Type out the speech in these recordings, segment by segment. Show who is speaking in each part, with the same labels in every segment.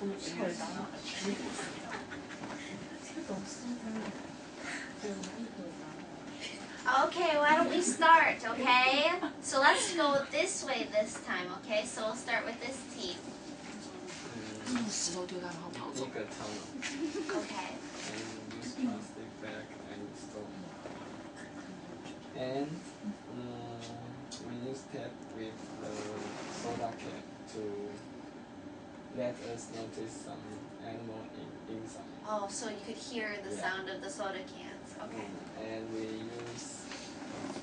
Speaker 1: Okay, why don't we start, okay? So let's go this way this time, okay? So we'll start with this team. Okay.
Speaker 2: And use plastic bag and stone. And we use tape with the soda can to let us notice some animal inside.
Speaker 1: Oh, so you could hear the sound of the soda cans. Okay.
Speaker 2: And we use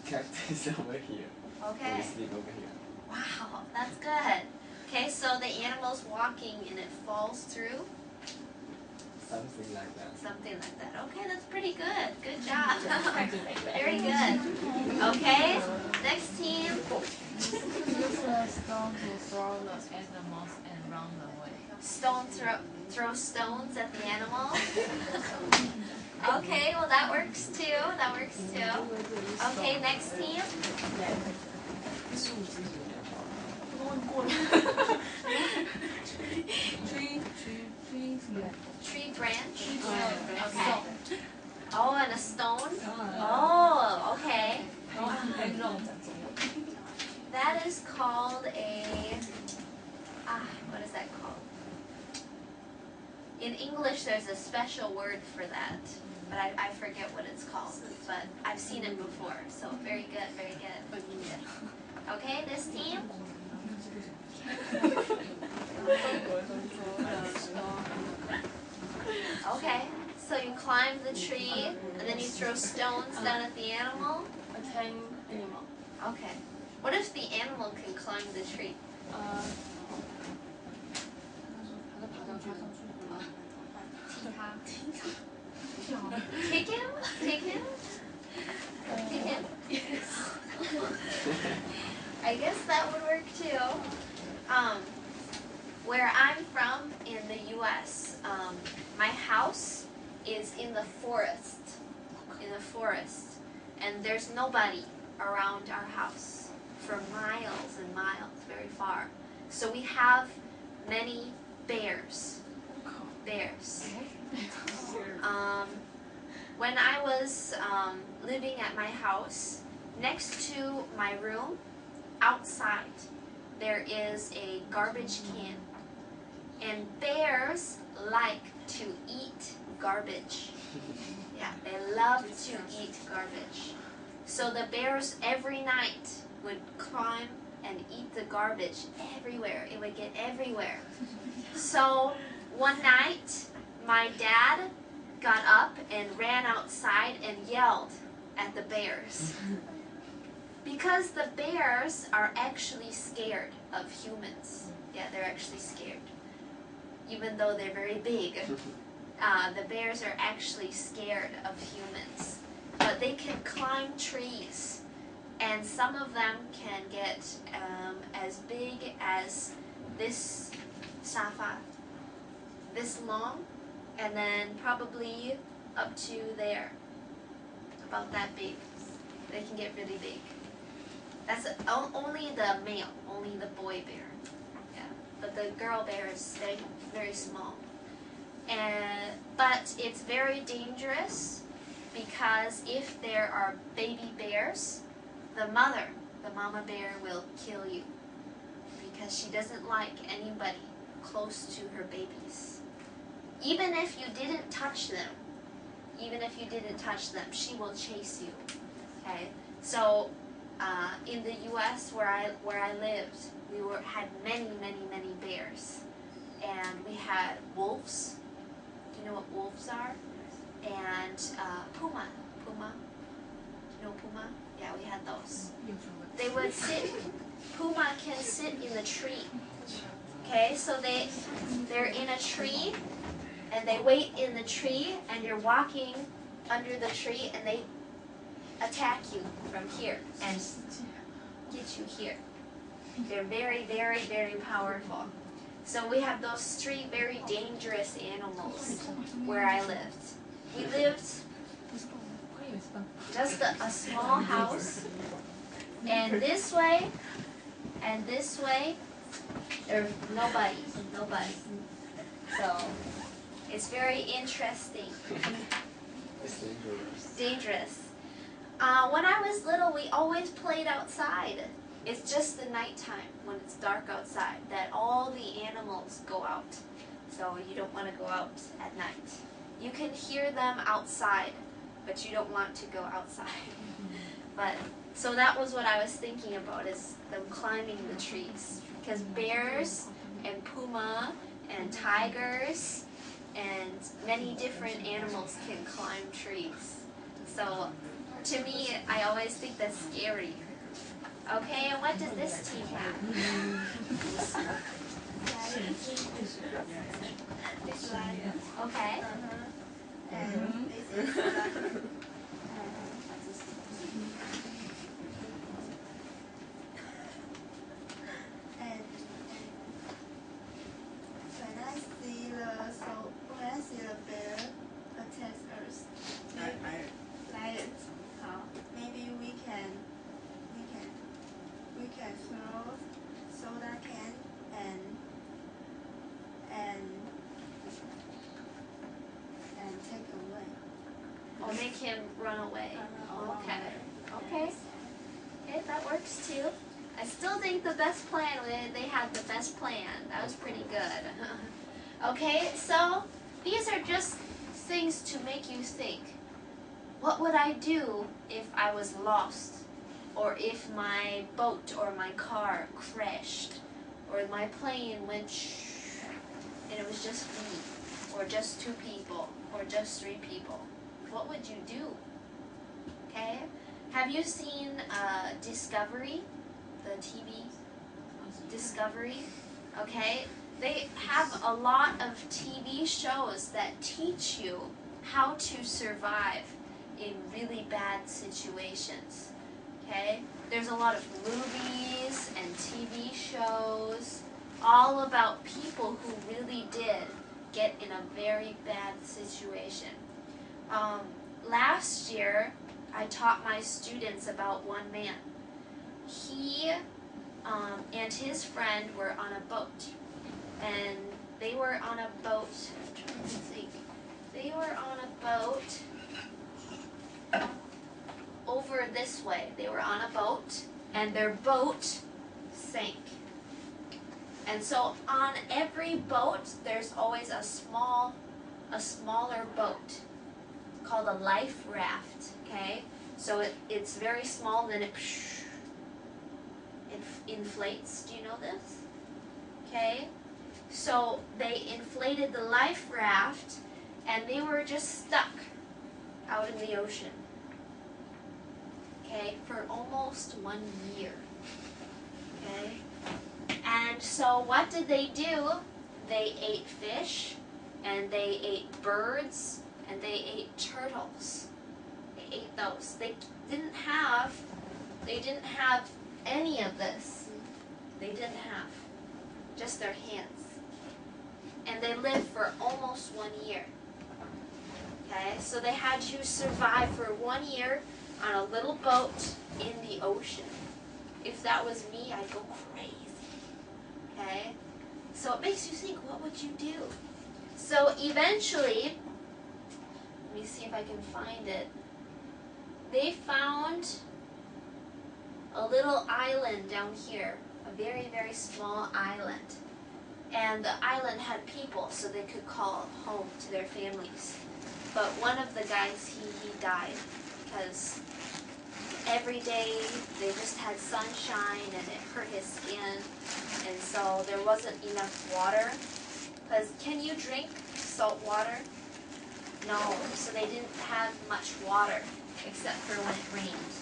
Speaker 2: cactus over here.
Speaker 1: Okay.
Speaker 2: We sleep over here.
Speaker 1: Wow, that's good. Okay, so the animal's walking and it falls through?
Speaker 2: Something like that.
Speaker 1: Something like that. Okay, that's pretty good. Good job. Very good. Okay, next team.
Speaker 3: Use a stone to throw the animals and run away.
Speaker 1: Throw stones at the animal. Okay, well that works too. That works too. Okay, next team. Tree branch. Okay. Oh, and a stone. Oh, okay. That is called a. What is that called? In English, there's a special word for that, but I forget what it's called. But I've seen it before, so very good, very good. Okay, this team. Okay, so you climb the tree, and then you throw stones down at the animal?
Speaker 3: A tame animal.
Speaker 1: Okay. What if the animal can climb the tree? Kick him? Kick him? Kick him? I guess that would work too. Where I'm from in the U.S., my house is in the forest. And there's nobody around our house for miles and miles, very far. So we have many bears. When I was living at my house, next to my room, outside, there is a garbage can. And bears like to eat garbage. Yeah, they love to eat garbage. So the bears every night would climb and eat the garbage everywhere. It would get everywhere. So one night, my dad got up and ran outside and yelled at the bears. Because the bears are actually scared of humans. Yeah, they're actually scared. Even though they're very big, the bears are actually scared of humans. But they can climb trees, and some of them can get as big as this safa, this long, and then probably up to there, about that big. They can get really big. That's only the male, only the boy bear. Yeah, but the girl bear is very, very small. But it's very dangerous because if there are baby bears, the mama bear will kill you because she doesn't like anybody close to her babies. Even if you didn't touch them, she will chase you. Okay, so in the U.S. where I lived, we had many bears, and we had wolves. Do you know what wolves are? And puma. Do you know puma? Yeah, we had those. They would sit. Puma can sit in the tree. Okay, so they're in a tree, and they wait in the tree, and you're walking under the tree, and they attack you from here and get you here. They're very, very, very powerful. So we have those three very dangerous animals where I lived. We lived just a small house, and this way, there's nobody. So it's very interesting.
Speaker 2: It's dangerous.
Speaker 1: Dangerous. When I was little, we always played outside. It's just the nighttime when it's dark outside that all the animals go out. So you don't want to go out at night. You can hear them outside, but you don't want to go outside. But so that was what I was thinking about, is them climbing the trees. Because bears and puma and tigers and many different animals can climb trees. So to me, I always think that's scary. Okay, and what does this team have? Okay.
Speaker 4: And this is and when I see the bear attack us, maybe we can throw soda can and take away.
Speaker 1: Or make him run away. Okay. Okay. Okay, that works too. I still think the best plan, they had the best plan. That was pretty good. Okay, so these are just things to make you think. What would I do if I was lost? Or if my boat or my car crashed? Or my plane went and it was just me? Or just 2 people? Or just 3 people? What would you do? Okay? Have you seen Discovery? The TV Discovery? Okay? They have a lot of TV shows that teach you how to survive in really bad situations. Okay? There's a lot of movies and TV shows all about people who really did get in a very bad situation. Last year, I taught my students about one man. He and his friend were on a boat. And they were on a boat, I'm trying to think. They were on a boat over this way. They were on a boat, and their boat sank. And so on every boat, there's always a smaller boat called a life raft, okay? So it's very small, then it inflates. Do you know this? Okay? So they inflated the life raft, and they were just stuck out in the ocean. Okay, for almost 1 year. Okay? And so what did they do? They ate fish, and they ate birds, and they ate turtles. They ate those. They didn't have any of this. They didn't have just their hands. And they lived for almost 1 year. Okay, so they had to survive for 1 year on a little boat in the ocean. If that was me, I'd go crazy. Okay, so it makes you think, what would you do? So eventually, let me see if I can find it. They found a little island down here, a very, very small island. And the island had people, so they could call home to their families. But one of the guys, he died because every day they just had sunshine and it hurt his skin, and so there wasn't enough water. Because can you drink salt water? No, so they didn't have much water except for when it rained.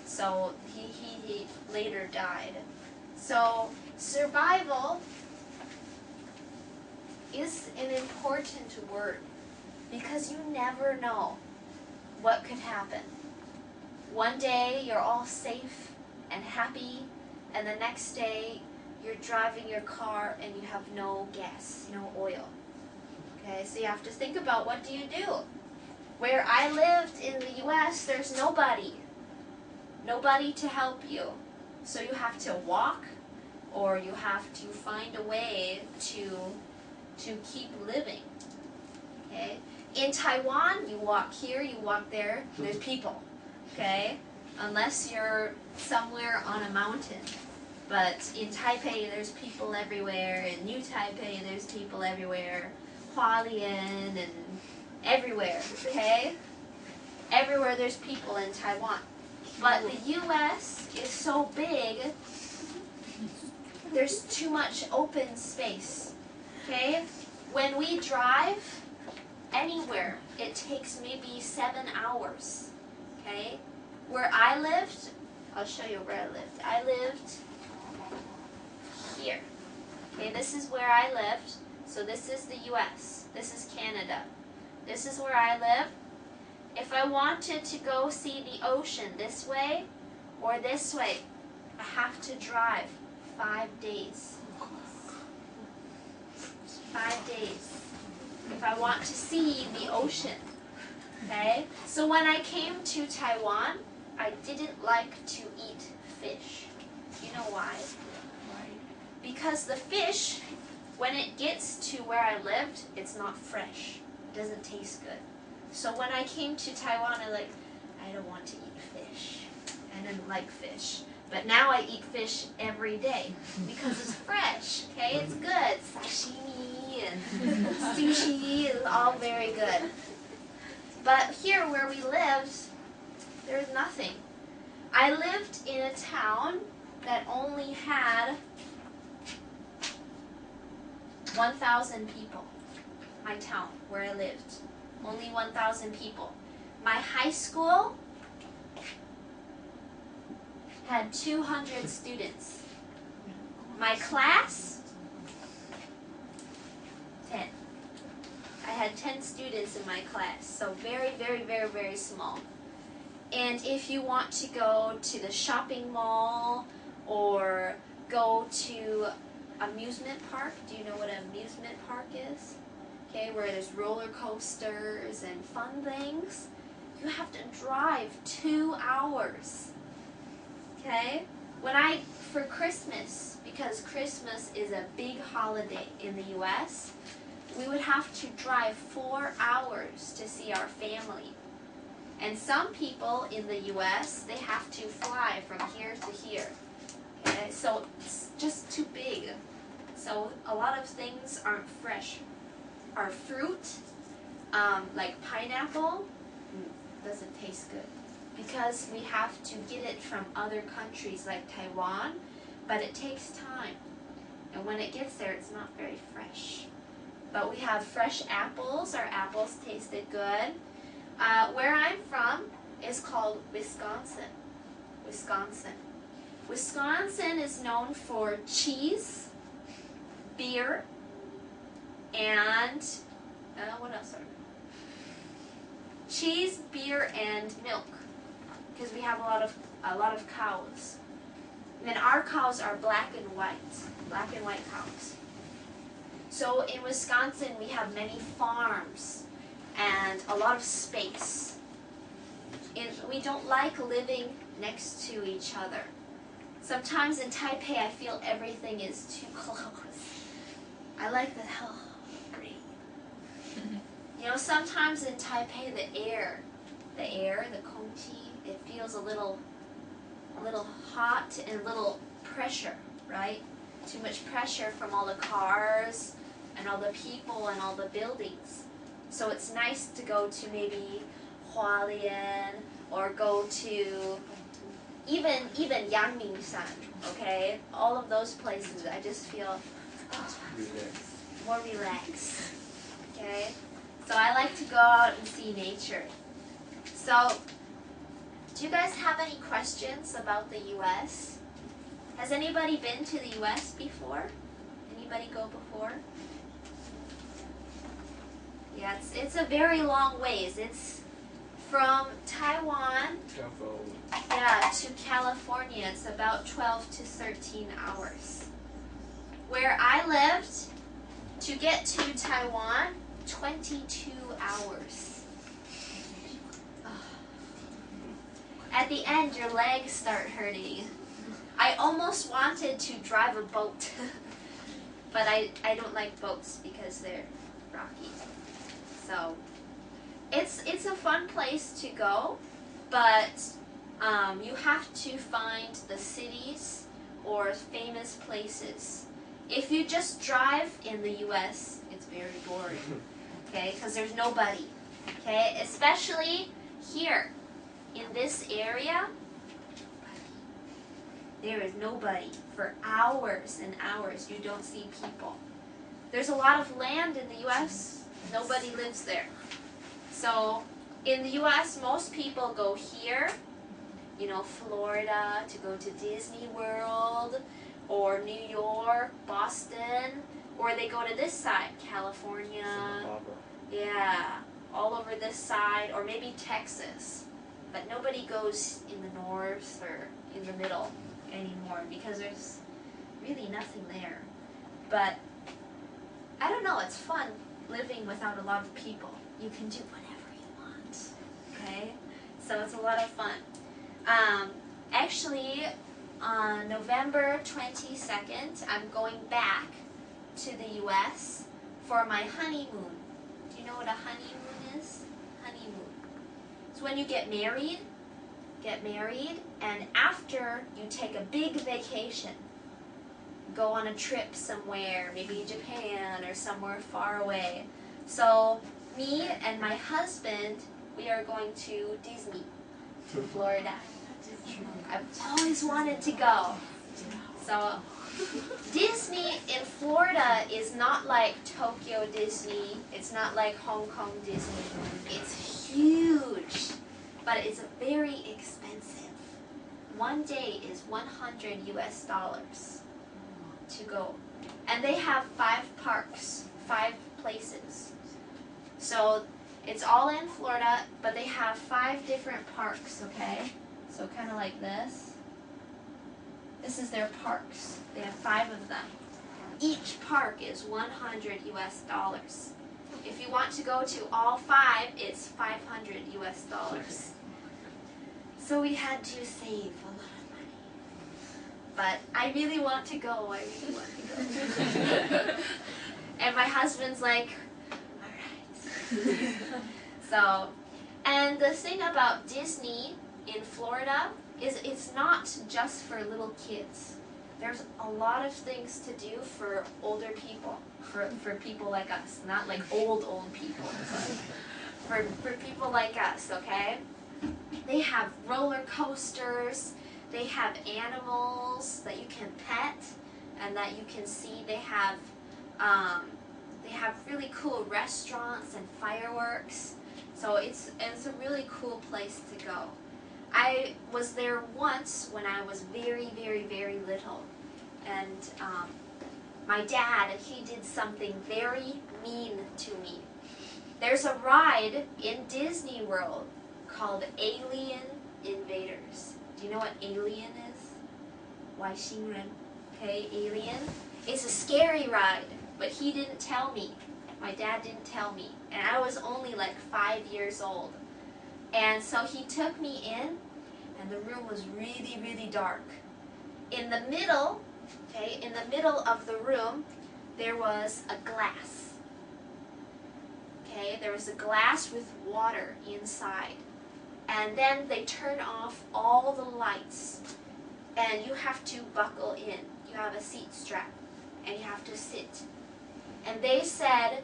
Speaker 1: So he later died. So survival is an important word because you never know what could happen. One day you're all safe and happy, and the next day you're driving your car and you have no gas, no oil. Okay, so you have to think about, what do you do? Where I lived in the US, there's nobody to help you. So you have to walk, or you have to find a way to to keep living. Okay? In Taiwan, you walk here, you walk there, there's people. Okay? Unless you're somewhere on a mountain. But in Taipei, there's people everywhere. In New Taipei, there's people everywhere. Hualien and everywhere. Okay? Everywhere there's people in Taiwan. But the U.S. is so big, there's too much open space. Okay? When we drive anywhere, it takes maybe 7 hours. Okay? Where I lived, I'll show you where I lived. I lived here. Okay, this is where I lived. So this is the U.S. This is Canada. This is where I live. If I wanted to go see the ocean this way or this way, I have to drive 5 days. 5 days. If I want to see the ocean. Okay? So when I came to Taiwan, I didn't like to eat fish. You know why? Because the fish, when it gets to where I lived, it's not fresh. It doesn't taste good. So when I came to Taiwan, I don't want to eat fish. I didn't like fish. But now I eat fish every day because it's fresh. Okay, it's good. Sashimi and sushi is all very good. But here where we lived, there's nothing. I lived in a town that only had 1,000 people. My town where I lived. Only 1,000 people. My high school had 200 students. My class, 10. I had 10 students in my class, so very, very, very, very small. And if you want to go to the shopping mall or go to amusement park, do you know what an amusement park is? Okay, where there's roller coasters and fun things, you have to drive 2 hours. Okay? For Christmas, because Christmas is a big holiday in the U.S., we would have to drive 4 hours to see our family. And some people in the U.S., they have to fly from here to here. Okay? So it's just too big. So a lot of things aren't fresh. Our fruit, like pineapple, doesn't taste good because we have to get it from other countries like Taiwan, but it takes time. And when it gets there, it's not very fresh. But we have fresh apples. Our apples tasted good. Where I'm from is called Wisconsin. Wisconsin is known for cheese, beer, and what else are there? Cheese, beer, and milk, because we have a lot of cows. And then our cows are black and white cows. So in Wisconsin, we have many farms and a lot of space. We don't like living next to each other. Sometimes in Taipei, I feel everything is too close. I like the breathe. You know, sometimes in Taipei, the air, the kongqi, it feels a little hot and a little pressure, right? Too much pressure from all the cars and all the people and all the buildings. So it's nice to go to maybe Hualien or go to even Yangmingshan, okay? All of those places, I just feel more relaxed, okay? So I like to go out and see nature. So, do you guys have any questions about the U.S.? Has anybody been to the U.S. before? Anybody go before? Yeah, it's a very long ways. It's from Taiwan to California. It's about 12 to 13 hours. Where I lived, to get to Taiwan, 22 hours. At the end, your legs start hurting. I almost wanted to drive a boat. but I don't like boats because they're rocky. So it's a fun place to go, but you have to find the cities or famous places. If you just drive in the U.S., it's very boring, okay, because there's nobody, okay, especially here in this area. There is nobody for hours and hours. You don't see people. There's a lot of land in the U.S. Nobody lives there. So in the U.S., most people go here, you know, Florida, to go to Disney World, or New York, Boston, or they go to this side, California, yeah, all over this side, or maybe Texas. But nobody goes in the north or in the middle anymore because there's really nothing there. But I don't know, it's fun living without a lot of people. You can do whatever you want, okay? So it's a lot of fun. Actually, on November 22nd, I'm going back to the U.S. for my honeymoon. Do you know what a honeymoon is? Honeymoon. It's when you get married, and after you take a big vacation, go on a trip somewhere, maybe Japan or somewhere far away. So me and my husband, we are going to Disney, to Florida. I've always wanted to go. So Disney in Florida is not like Tokyo Disney. It's not like Hong Kong Disney. It's huge, but it's very expensive. One day is $100 US to go. And they have 5 parks, 5 places. So it's all in Florida, but they have 5 different parks, okay? So kind of like this. This is their parks. They have 5 of them. Each park is $100 US. If you want to go to all 5, it's $500 US. So we had to save a lot of money. But I really want to go. I really want to go. And my husband's like, all right. So, and the thing about Disney in Florida is it's not just for little kids. There's a lot of things to do for older people, for people like us, not like old people, but for people like us, okay? They have roller coasters, they have animals that you can pet and that you can see. They have really cool restaurants and fireworks. So it's a really cool place to go. I was there once when I was very, very, very little, and my dad, he did something very mean to me. There's a ride in Disney World called Alien Invaders. Do you know what alien is? 外星人. Okay, alien. It's a scary ride, but he didn't tell me. My dad didn't tell me, and I was only like 5 years old. And so he took me in, and the room was really, really dark. In the middle, okay, in the middle of the room, there was a glass. Okay, there was a glass with water inside. And then they turn off all the lights, and you have to buckle in. You have a seat strap, and you have to sit. And they said,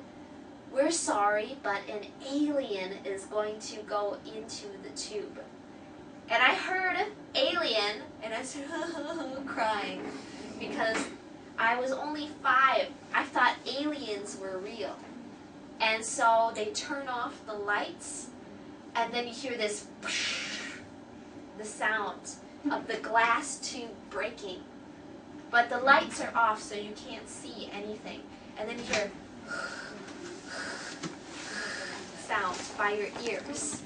Speaker 1: we're sorry, but an alien is going to go into the tube. And I heard alien, and I started crying, because I was only 5. I thought aliens were real. And so they turn off the lights, and then you hear this, the sound of the glass tube breaking. But the lights are off, so you can't see anything. And then you hear sounds by your ears.